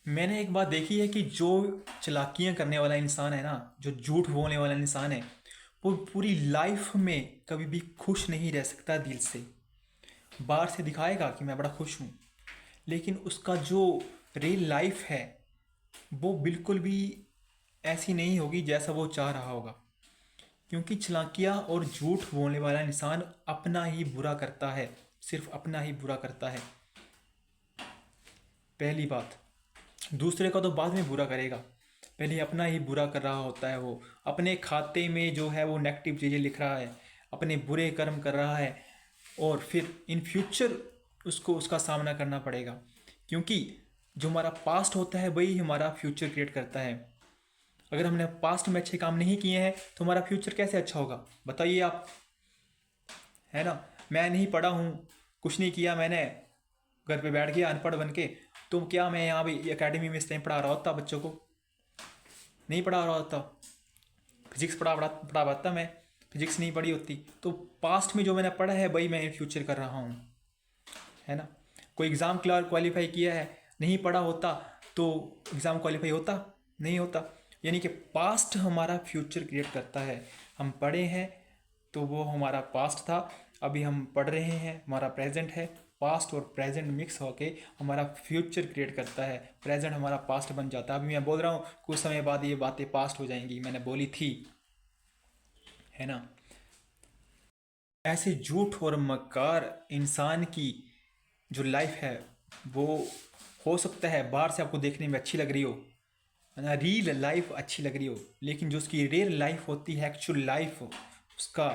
मैंने एक बात देखी है कि जो चालाकियाँ करने वाला इंसान है ना, जो झूठ बोलने वाला इंसान है, वो पूरी लाइफ में कभी भी खुश नहीं रह सकता दिल से। बाहर से दिखाएगा कि मैं बड़ा खुश हूँ, लेकिन उसका जो रियल लाइफ है वो बिल्कुल भी ऐसी नहीं होगी जैसा वो चाह रहा होगा। क्योंकि चालाकियाँ और झूठ बोलने वाला इंसान अपना ही बुरा करता है, सिर्फ अपना ही बुरा करता है। पहली बात। दूसरे का तो बाद में बुरा करेगा, पहले अपना ही बुरा कर रहा होता है। वो अपने खाते में जो है वो नेगेटिव चीज़ें लिख रहा है, अपने बुरे कर्म कर रहा है, और फिर इन फ्यूचर उसको उसका सामना करना पड़ेगा। क्योंकि जो हमारा पास्ट होता है वही हमारा फ्यूचर क्रिएट करता है। अगर हमने पास्ट में अच्छे काम नहीं किए हैं तो हमारा फ्यूचर कैसे अच्छा होगा, बताइए आप। है ना। मैं नहीं पढ़ा हूँ, कुछ नहीं किया मैंने, घर पे बैठ गया अनपढ़ बन के, तो क्या मैं यहाँ भी एकेडमी में इस टाइम पढ़ा रहा होता बच्चों को? नहीं पढ़ा रहा होता। फिजिक्स पढ़ा पाता मैं, फिजिक्स नहीं पढ़ी होती। तो पास्ट में जो मैंने पढ़ा है वही मैं इन फ्यूचर कर रहा हूँ। है ना। कोई एग्ज़ाम क्वालिफाई किया है, नहीं पढ़ा होता तो एग्ज़ाम क्वालिफाई होता? नहीं होता। यानी कि पास्ट हमारा फ्यूचर क्रिएट करता है। हम पढ़े हैं तो वो हमारा पास्ट था, अभी हम पढ़ रहे हैं, हमारा प्रेजेंट है। पास्ट और प्रेजेंट मिक्स होके हमारा फ्यूचर क्रिएट करता है, प्रेजेंट हमारा पास्ट बन जाता है। अभी मैं बोल रहा हूँ, कुछ समय बाद ये बातें पास्ट हो जाएंगी, मैंने बोली थी। है ना। ऐसे झूठ और मक्कार इंसान की जो लाइफ है वो, हो सकता है बाहर से आपको देखने में अच्छी लग रही हो, है ना, रियल लाइफ अच्छी लग रही हो, लेकिन जो उसकी रियल लाइफ होती है, एक्चुअल लाइफ, उसका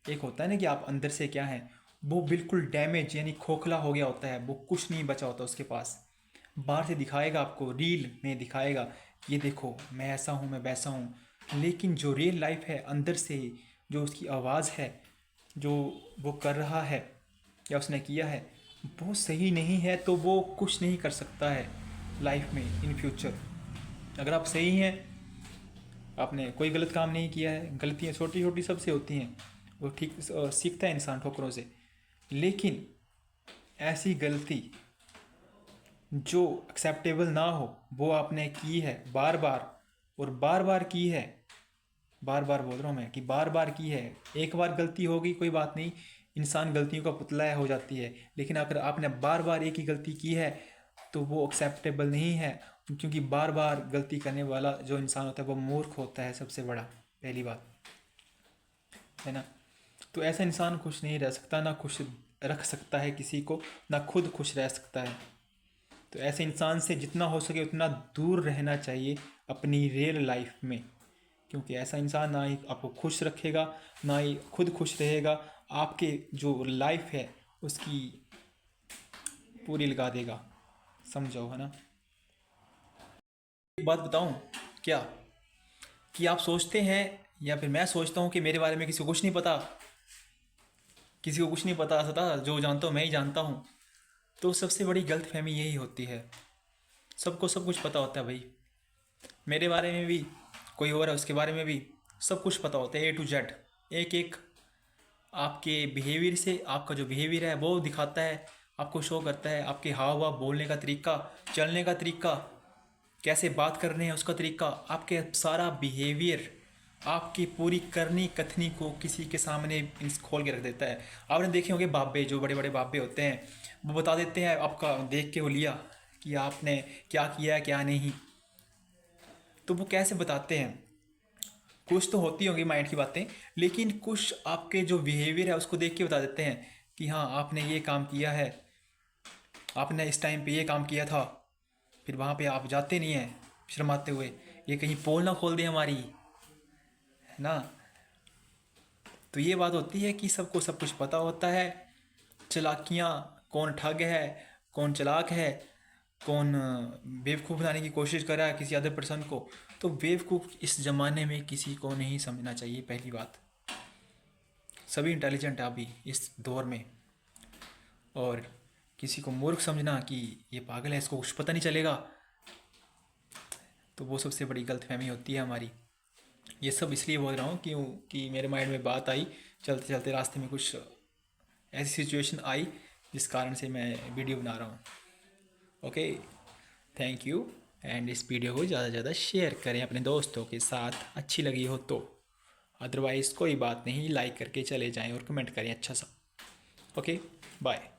एक होता है ना कि आप अंदर से क्या है, वो बिल्कुल डैमेज यानी खोखला हो गया होता है, वो कुछ नहीं बचा होता उसके पास। बाहर से दिखाएगा आपको, रील में दिखाएगा, ये देखो मैं ऐसा हूँ, मैं वैसा हूँ, लेकिन जो रियल लाइफ है अंदर से, जो उसकी आवाज़ है, जो वो कर रहा है या उसने किया है, वो सही नहीं है, तो वो कुछ नहीं कर सकता है लाइफ में इन फ्यूचर। अगर आप सही हैं, आपने कोई गलत काम नहीं किया है, गलतियाँ छोटी छोटी सबसे होती हैं, वो ठीक सीखता है इंसान ठोकरों से, लेकिन ऐसी गलती जो एक्सेप्टेबल ना हो वो आपने की है बार बार, और बार बार की है, बार बार बोल रहा हूँ मैं कि बार बार की है। एक बार गलती होगी कोई बात नहीं, इंसान गलतियों का पुतला हो जाती है, लेकिन अगर आपने बार बार एक ही गलती की है तो वो एक्सेप्टेबल नहीं है। क्योंकि बार बार गलती करने वाला जो इंसान होता है वो मूर्ख होता है, सबसे बड़ा, पहली बात। है ना। तो ऐसा इंसान खुश नहीं रह सकता, ना खुश रख सकता है किसी को, ना खुद खुश रह सकता है। तो ऐसे इंसान से जितना हो सके उतना दूर रहना चाहिए अपनी रियल लाइफ में। क्योंकि ऐसा इंसान ना ही आपको खुश रखेगा, ना ही खुद खुश रहेगा, आपके जो लाइफ है उसकी पूरी लगा देगा। समझो, है ना। एक बात बताऊं क्या, कि आप सोचते हैं या फिर मैं सोचता हूँ कि मेरे बारे में किसी को कुछ नहीं पता, किसी को कुछ नहीं पता सता, जो जानता हूँ मैं ही जानता हूँ। तो सबसे बड़ी गलत फहमी यही होती है। सबको सब कुछ पता होता है भाई, मेरे बारे में भी, कोई और है उसके बारे में भी, सब कुछ पता होता है, A to Z। एक एक आपके बिहेवियर से, आपका जो बिहेवियर है वो दिखाता है, आपको शो करता है, आपके हाव भाव, बोलने का तरीका, चलने का तरीका, कैसे बात करने हैं उसका तरीका, आपके सारा बिहेवियर, आपकी पूरी करनी कथनी को किसी के सामने खोल के रख देता है। आपने देखे होंगे बाबे, जो बड़े बड़े बाबे होते हैं, वो बता देते हैं आपका देख के हुलिया कि आपने क्या किया है क्या नहीं। तो वो कैसे बताते हैं, कुछ तो होती होंगी माइंड की बातें, लेकिन कुछ आपके जो बिहेवियर है उसको देख के बता देते हैं कि हाँ आपने ये काम किया है, आपने इस टाइम पे ये काम किया था। फिर वहाँ पे आप जाते नहीं हैं शर्माते हुए, ये कहीं पोल ना खोल दे हमारी, है ना। तो ये बात होती है कि सबको सब कुछ पता होता है। चालाकियाँ, कौन ठग है, कौन चालाक है, कौन बेवकूफ़ बनाने की कोशिश कर रहा है किसी अदर पर्सन को। तो बेवकूफ़ इस ज़माने में किसी को नहीं समझना चाहिए, पहली बात। सभी इंटेलिजेंट है अभी इस दौर में, और किसी को मूर्ख समझना कि ये पागल है, इसको कुछ पता नहीं चलेगा, तो वो सबसे बड़ी गलतफहमी होती है हमारी। ये सब इसलिए बोल रहा हूँ क्यों कि मेरे माइंड में बात आई, चलते चलते रास्ते में कुछ ऐसी सिचुएशन आई जिस कारण से मैं वीडियो बना रहा हूँ। ओके, थैंक यू एंड इस वीडियो को ज़्यादा से ज़्यादा शेयर करें अपने दोस्तों के साथ, अच्छी लगी हो तो। अदरवाइज़ कोई बात नहीं, लाइक करके चले जाएं और कमेंट करें अच्छा सा। Okay, bye.